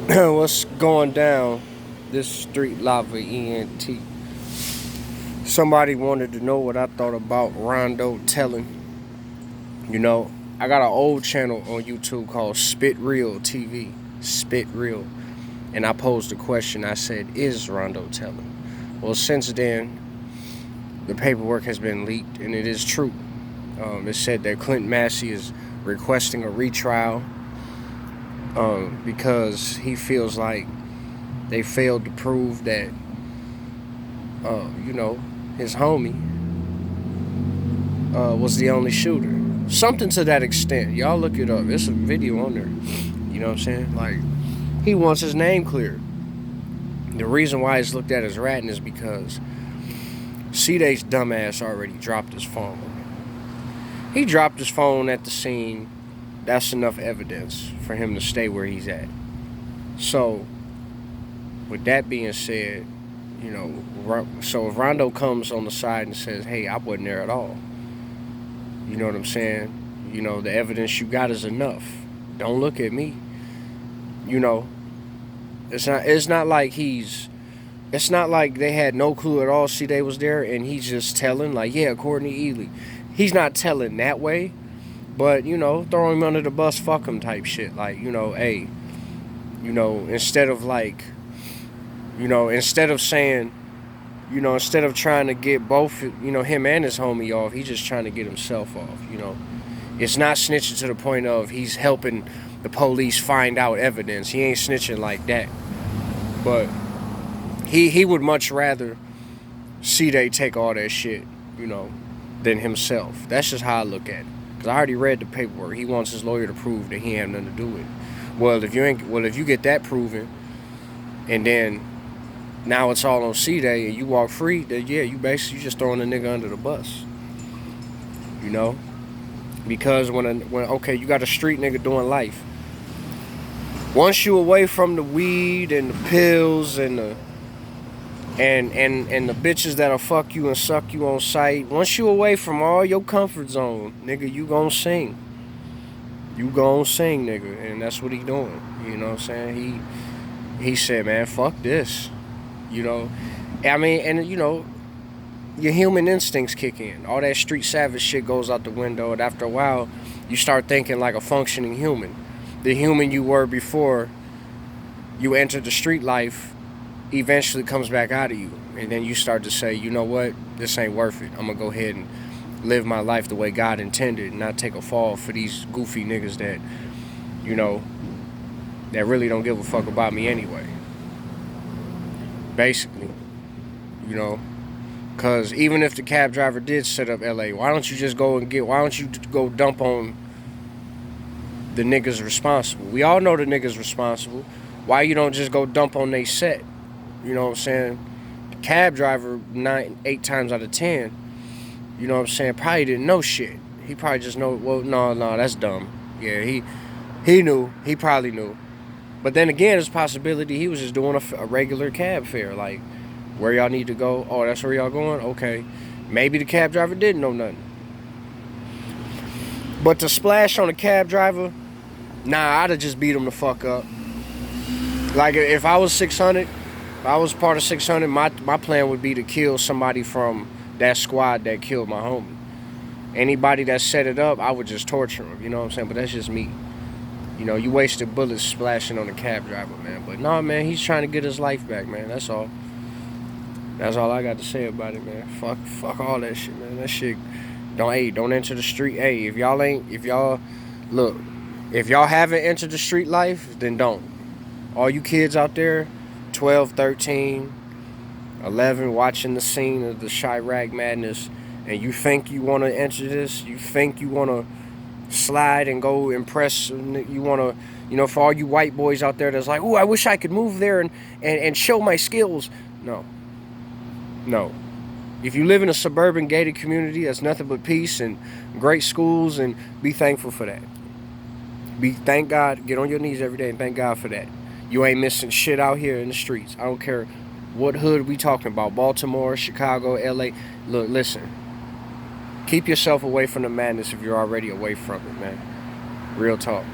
What's going down this street lava ENT? Somebody wanted to know what I thought about Rondo telling. You know, I got an old channel on YouTube called Spit Real TV. Spit Real. And I posed a question. I said, is Rondo telling? Well, since then, the paperwork has been leaked, and it is true. It said that Clint Massey is requesting a retrial because he feels like they failed to prove that, his homie was the only shooter. Something to that extent. Y'all look it up. It's a video on there. You know what I'm saying? Like, he wants his name cleared. The reason why it's looked at as ratting is because C-Day's dumbass already dropped his phone. He dropped his phone at the scene. That's enough evidence for him to stay where he's at. So, with that being said, so if Rondo comes on the side and says, hey, I wasn't there at all, you know what I'm saying? The evidence you got is enough. Don't look at me. It's not like they had no clue at all C-Day was there and he's just telling, like, yeah, according to Ely. He's not telling that way, but, throw him under the bus, fuck him type shit. Like, hey, instead of saying, instead of trying to get both, him and his homie off, he's just trying to get himself off, It's not snitching to the point of he's helping the police find out evidence. He ain't snitching like that. But he would much rather C-Day take all that shit, than himself. That's just how I look at it. Because I already read the paperwork. He wants his lawyer to prove that he had nothing to do with it. Well, if you get that proven, and then now it's all on C-Day and you walk free, then yeah, you just throwing a nigga under the bus. Because when you got a street nigga doing life. Once you away from the weed and the pills and the bitches that'll fuck you and suck you on sight, once you away from all your comfort zone, nigga, you gon' sing. You gon' sing, nigga, and that's what he doing. You know what I'm saying? He said, man, fuck this. Your human instincts kick in. All that street savage shit goes out the window, and after a while, you start thinking like a functioning human. The human you were before you entered the street life eventually comes back out of you. And then you start to say, you know what? This ain't worth it. I'm going to go ahead and live my life the way God intended and not take a fall for these goofy niggas that, that really don't give a fuck about me anyway. Basically, because even if the cab driver did set up LA, why don't you go dump on the niggas responsible? We all know the niggas responsible. Why you don't just go dump on they set? You know what I'm saying? The cab driver, 8 times out of 10, you know what I'm saying, probably didn't know shit. He probably just know, well, no, that's dumb. Yeah, he knew. He probably knew. But then again, there's a possibility he was just doing a regular cab fare. Like, where y'all need to go? Oh, that's where y'all going? Okay. Maybe the cab driver didn't know nothing. But to splash on a cab driver, nah, I'd have just beat him the fuck up. Like, if I was 600, if I was part of 600, my plan would be to kill somebody from that squad that killed my homie. Anybody that set it up, I would just torture him, you know what I'm saying? But that's just me. You wasted bullets splashing on a cab driver, man. But no, man, he's trying to get his life back, man. That's all. That's all I got to say about it, man. Fuck all that shit, man. That shit, don't enter the street. Hey, if y'all haven't entered the street life, then don't. All you kids out there, 12, 13, 11, watching the scene of the Chirac madness, and you think you want to enter this, you think you want to slide and go impress, you want to, for all you white boys out there that's like, ooh, I wish I could move there and show my skills. No. If you live in a suburban gated community, that's nothing but peace and great schools, and be thankful for that. Thank God, get on your knees every day and thank God for that. You ain't missing shit out here in the streets. I don't care what hood we talking about, Baltimore, Chicago, LA. Look, listen. Keep yourself away from the madness if you're already away from it, man. Real talk.